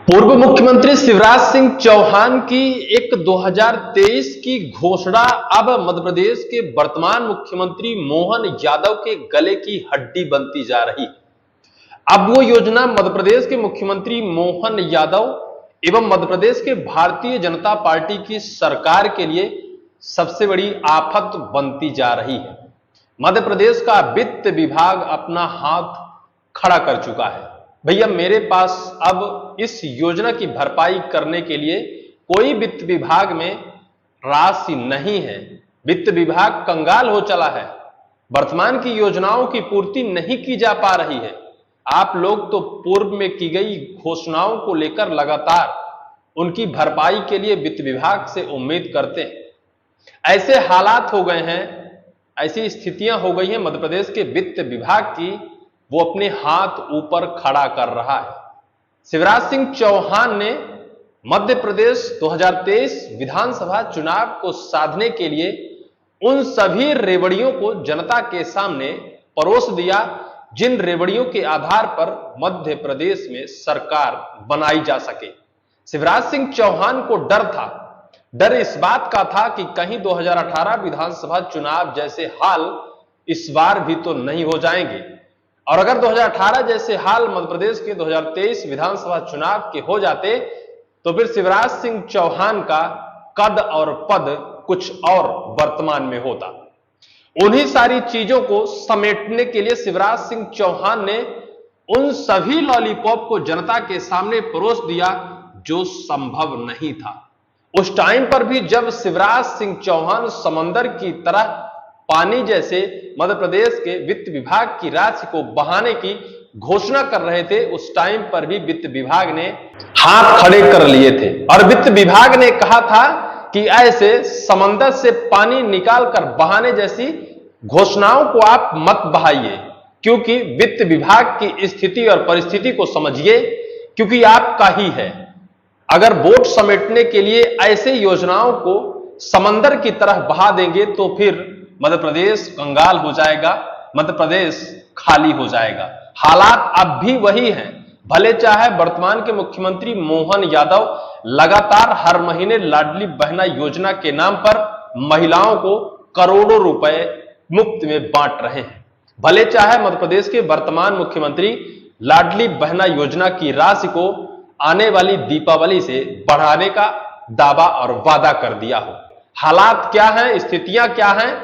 पूर्व मुख्यमंत्री शिवराज सिंह चौहान की एक 2023 की घोषणा अब मध्य प्रदेश के वर्तमान मुख्यमंत्री मोहन यादव के गले की हड्डी बनती जा रही है। अब वो योजना मध्य प्रदेश के मुख्यमंत्री मोहन यादव एवं मध्य प्रदेश के भारतीय जनता पार्टी की सरकार के लिए सबसे बड़ी आफत बनती जा रही है। मध्य प्रदेश का वित्त विभाग अपना हाथ खड़ा कर चुका है। भैया मेरे पास अब इस योजना की भरपाई करने के लिए कोई वित्त विभाग में राशि नहीं है। वित्त विभाग कंगाल हो चला है। वर्तमान की योजनाओं की पूर्ति नहीं की जा पा रही है। आप लोग तो पूर्व में की गई घोषणाओं को लेकर लगातार उनकी भरपाई के लिए वित्त विभाग से उम्मीद करते हैं। ऐसे हालात हो गए हैं, ऐसी स्थितियां हो गई हैं मध्य प्रदेश के वित्त विभाग की, वो अपने हाथ ऊपर खड़ा कर रहा है। शिवराज सिंह चौहान ने मध्य प्रदेश 2023 विधानसभा चुनाव को साधने के लिए उन सभी रेवड़ियों को जनता के सामने परोस दिया जिन रेवड़ियों के आधार पर मध्य प्रदेश में सरकार बनाई जा सके। शिवराज सिंह चौहान को डर था। डर इस बात का था कि कहीं 2018 विधानसभा चुनाव जैसे हाल इस बार भी तो नहीं हो जाएंगे, और अगर 2018 जैसे हाल मध्य प्रदेश के 2023 विधानसभा चुनाव के हो जाते तो फिर शिवराज सिंह चौहान का कद और पद कुछ और वर्तमान में होता। उन्हीं सारी चीजों को समेटने के लिए शिवराज सिंह चौहान ने उन सभी लॉलीपॉप को जनता के सामने परोस दिया जो संभव नहीं था। उस टाइम पर भी जब शिवराज सिंह चौहान समंदर की तरह पानी जैसे मध्य प्रदेश के वित्त विभाग की राशि को बहाने की घोषणा कर रहे थे, उस टाइम पर भी वित्त विभाग ने हाथ खड़े कर लिए थे और वित्त विभाग ने कहा था कि ऐसे समंदर से पानी निकालकर बहाने जैसी घोषणाओं को आप मत बहाइए, क्योंकि वित्त विभाग की स्थिति और परिस्थिति को समझिए, क्योंकि आपका ही है। अगर वोट समेटने के लिए ऐसे योजनाओं को समंदर की तरह बहा देंगे तो फिर मध्य प्रदेश कंगाल हो जाएगा, मध्य प्रदेश खाली हो जाएगा। हालात अब भी वही हैं। भले चाहे वर्तमान के मुख्यमंत्री मोहन यादव लगातार हर महीने लाडली बहना योजना के नाम पर महिलाओं को करोड़ों रुपए मुफ्त में बांट रहे हैं। भले चाहे मध्य प्रदेश के वर्तमान मुख्यमंत्री लाडली बहना योजना की राशि को आने वाली दीपावली से बढ़ाने का दावा और वादा कर दिया हो। हालात क्या हैं, स्थितियां क्या हैं,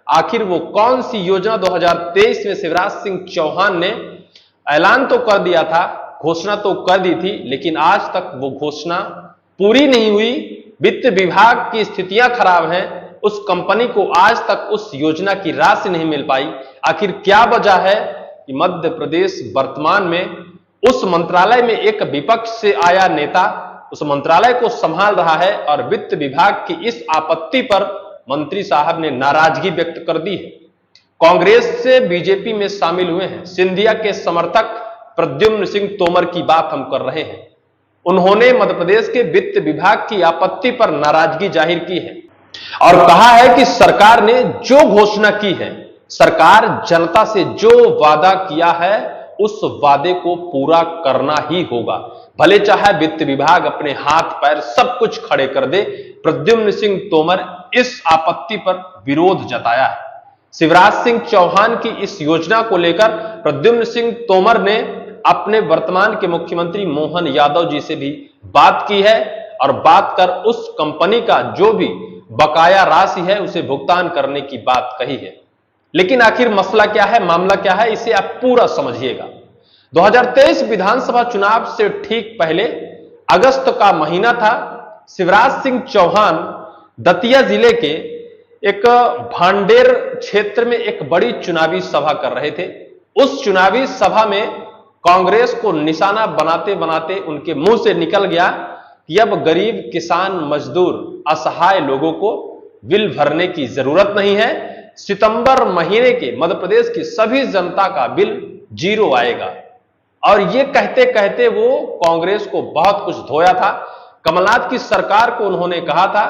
आखिर वो कौन सी योजना 2023 में शिवराज सिंह चौहान ने ऐलान तो कर दिया था, घोषणा तो कर दी थी, लेकिन आज तक वो घोषणा पूरी नहीं हुई। वित्त विभाग की स्थितियां खराब हैं, उस कंपनी को आज तक उस योजना की राशि नहीं मिल पाई। आखिर क्या वजह है कि मध्य प्रदेश वर्तमान में उस मंत्रालय में एक विपक्ष से आया नेता उस मंत्रालय को संभाल रहा है और वित्त विभाग की इस आपत्ति पर मंत्री साहब ने नाराजगी व्यक्त कर दी है। कांग्रेस से बीजेपी में शामिल हुए हैं सिंधिया के समर्थक प्रद्युम्न सिंह तोमर की बात हम कर रहे हैं। उन्होंने मध्य प्रदेश के वित्त विभाग की आपत्ति पर नाराजगी जाहिर की है और कहा है कि सरकार ने जो घोषणा की है, सरकार जनता से जो वादा किया है उस वादे को पूरा करना ही होगा। भले चाहे वित्त विभाग अपने हाथ पैर सब कुछ खड़े कर दे। प्रद्युम्न सिंह तोमर इस आपत्ति पर विरोध जताया है। शिवराज सिंह चौहान की इस योजना को लेकर प्रद्युम्न सिंह तोमर ने अपने वर्तमान के मुख्यमंत्री मोहन यादव जी से भी बात की है और बात कर उस कंपनी का जो भी बकाया राशि है उसे भुगतान करने की बात कही है। लेकिन आखिर मसला क्या है, मामला क्या है, इसे आप पूरा समझिएगा। 2023 विधानसभा चुनाव से ठीक पहले अगस्त का महीना था। शिवराज सिंह चौहान दतिया जिले के एक भांडेर क्षेत्र में एक बड़ी चुनावी सभा कर रहे थे। उस चुनावी सभा में कांग्रेस को निशाना बनाते बनाते उनके मुंह से निकल गया कि अब गरीब किसान मजदूर असहाय लोगों को बिल भरने की जरूरत नहीं है। सितंबर महीने के मध्य प्रदेश की सभी जनता का बिल 0 आएगा। और ये कहते कहते वो कांग्रेस को बहुत कुछ धोया था। कमलनाथ की सरकार को उन्होंने कहा था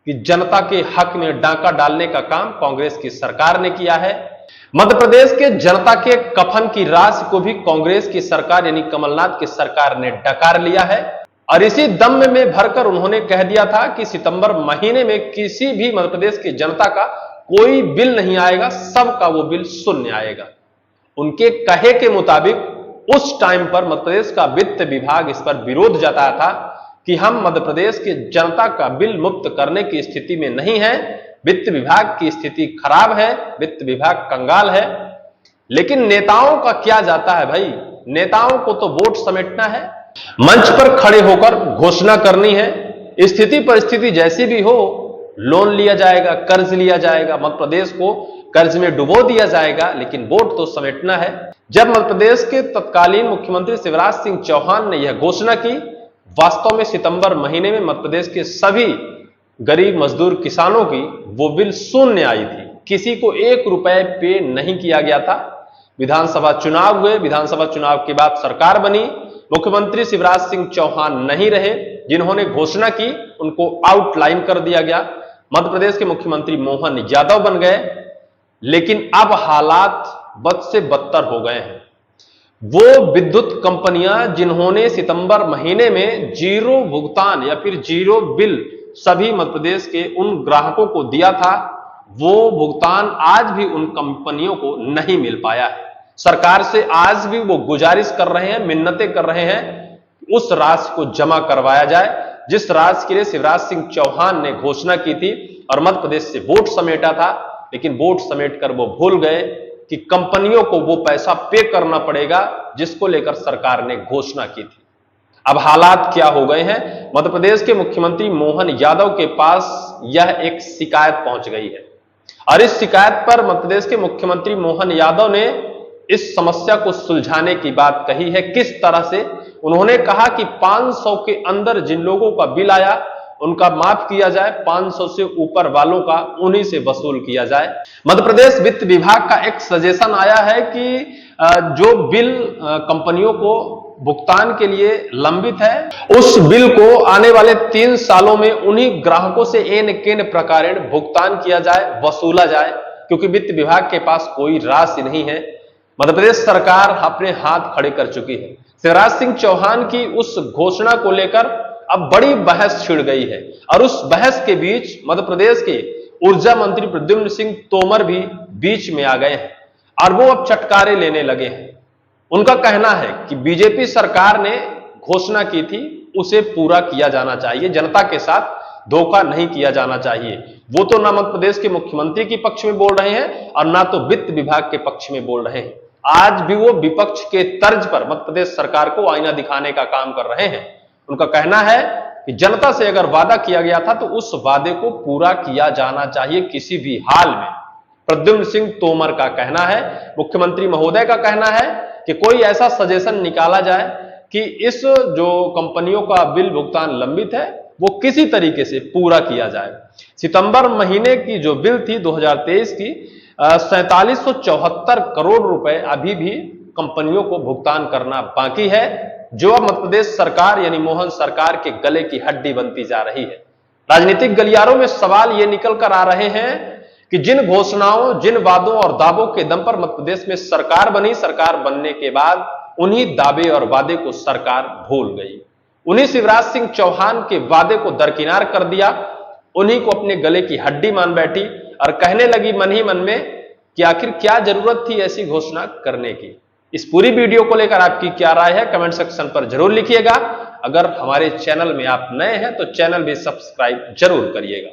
कि जनता के हक में डाका डालने का काम कांग्रेस की सरकार ने किया है। मध्य प्रदेश के जनता के कफन की राशि को भी कांग्रेस की सरकार यानी कमलनाथ की सरकार ने डकार लिया है। और इसी दम में भरकर उन्होंने कह दिया था कि सितंबर महीने में किसी भी मध्य प्रदेश की जनता का कोई बिल नहीं आएगा, सबका वो बिल शून्य आएगा। उनके कहे के मुताबिक उस टाइम पर मध्य प्रदेश का वित्त विभाग इस पर विरोध जताया था कि हम मध्य प्रदेश की जनता का बिल मुक्त करने की स्थिति में नहीं है, वित्त विभाग की स्थिति खराब है, वित्त विभाग कंगाल है। लेकिन नेताओं का क्या जाता है भाई, नेताओं को तो वोट समेटना है, मंच पर खड़े होकर घोषणा करनी है, स्थिति परिस्थिति जैसी भी हो लोन लिया जाएगा, कर्ज लिया जाएगा, मध्य प्रदेश को कर्ज में डुबो दिया जाएगा, लेकिन वोट तो समेटना है। जब मध्य प्रदेश के तत्कालीन मुख्यमंत्री शिवराज सिंह चौहान ने यह घोषणा की, वास्तव में सितंबर महीने में मध्य प्रदेश के सभी गरीब मजदूर किसानों की वो बिल शून्य आई थी, किसी को 1 रुपए पे नहीं किया गया था। विधानसभा चुनाव हुए, विधानसभा चुनाव के बाद सरकार बनी, मुख्यमंत्री शिवराज सिंह चौहान नहीं रहे, जिन्होंने घोषणा की उनको आउटलाइन कर दिया गया, मध्य प्रदेश के मुख्यमंत्री मोहन यादव बन गए। लेकिन अब हालात बद से बदतर हो गए हैं। वो विद्युत कंपनियां जिन्होंने सितंबर महीने में जीरो भुगतान या फिर जीरो बिल सभी मध्य प्रदेश के उन ग्राहकों को दिया था, वो भुगतान आज भी उन कंपनियों को नहीं मिल पाया है। सरकार से आज भी वो गुजारिश कर रहे हैं, मिन्नतें कर रहे हैं, उस राशि को जमा करवाया जाए जिस राशि के लिए शिवराज सिंह चौहान ने घोषणा की थी और मध्य प्रदेश से वोट समेटा था। लेकिन वोट समेट कर वो भूल गए कि कंपनियों को वो पैसा पे करना पड़ेगा जिसको लेकर सरकार ने घोषणा की थी। अब हालात क्या हो गए हैं, मध्य प्रदेश के मुख्यमंत्री मोहन यादव के पास यह एक शिकायत पहुंच गई है और इस शिकायत पर मध्य प्रदेश के मुख्यमंत्री मोहन यादव ने इस समस्या को सुलझाने की बात कही है। किस तरह से? उन्होंने कहा कि 500 के अंदर जिन लोगों का बिल आया उनका माफ किया जाए, 500 से ऊपर वालों का उन्हीं से वसूल किया जाए। मध्य प्रदेश वित्त विभाग का एक सजेशन आया है कि जो बिल कंपनियों को भुगतान के लिए लंबित है, उस बिल को आने वाले 3 सालों में उन्हीं ग्राहकों से एन केन प्रकारेण भुगतान किया जाए, वसूला जाए, क्योंकि वित्त विभाग के पास कोई राशि नहीं है। मध्य प्रदेश सरकार अपने हाथ खड़े कर चुकी है। शिवराज सिंह चौहान की उस घोषणा को लेकर अब बड़ी बहस छिड़ गई है और उस बहस के बीच मध्य प्रदेश के ऊर्जा मंत्री प्रद्युम्न सिंह तोमर भी बीच में आ गए हैं और वो अब चटकारे लेने लगे हैं। उनका कहना है कि बीजेपी सरकार ने घोषणा की थी उसे पूरा किया जाना चाहिए, जनता के साथ धोखा नहीं किया जाना चाहिए। वो तो ना मध्य प्रदेश के मुख्यमंत्री के पक्ष में बोल रहे हैं और ना तो वित्त विभाग के पक्ष में बोल रहे हैं। आज भी वो विपक्ष के तर्ज पर मध्य प्रदेश सरकार को आईना दिखाने का काम कर रहे हैं। उनका कहना है कि जनता से अगर वादा किया गया था तो उस वादे को पूरा किया जाना चाहिए किसी भी हाल में। प्रद्युम्न सिंह तोमर का कहना है, मुख्यमंत्री महोदय का कहना है कि कोई ऐसा सजेशन निकाला जाए कि इस जो कंपनियों का बिल भुगतान लंबित है वो किसी तरीके से पूरा किया जाए। सितंबर महीने की जो बिल थी 2023 की 4774 करोड़ रुपए अभी भी कंपनियों को भुगतान करना बाकी है, जो अब मध्य प्रदेश सरकार यानी मोहन सरकार के गले की हड्डी बनती जा रही है। राजनीतिक गलियारों में सवाल ये निकल कर आ रहे हैं कि जिन घोषणाओं, जिन वादों और दावों के दम पर मध्य प्रदेश में सरकार बनी, सरकार बनने के बाद उन्हीं दावे और वादे को सरकार भूल गई, उन्हीं शिवराज सिंह चौहान के वादे को दरकिनार कर दिया, उन्हीं को अपने गले की हड्डी मान बैठी और कहने लगी मन ही मन में कि आखिर क्या जरूरत थी ऐसी घोषणा करने की। इस पूरी वीडियो को लेकर आपकी क्या राय है कमेंट सेक्शन पर जरूर लिखिएगा। अगर हमारे चैनल में आप नए हैं तो चैनल भी सब्सक्राइब जरूर करिएगा।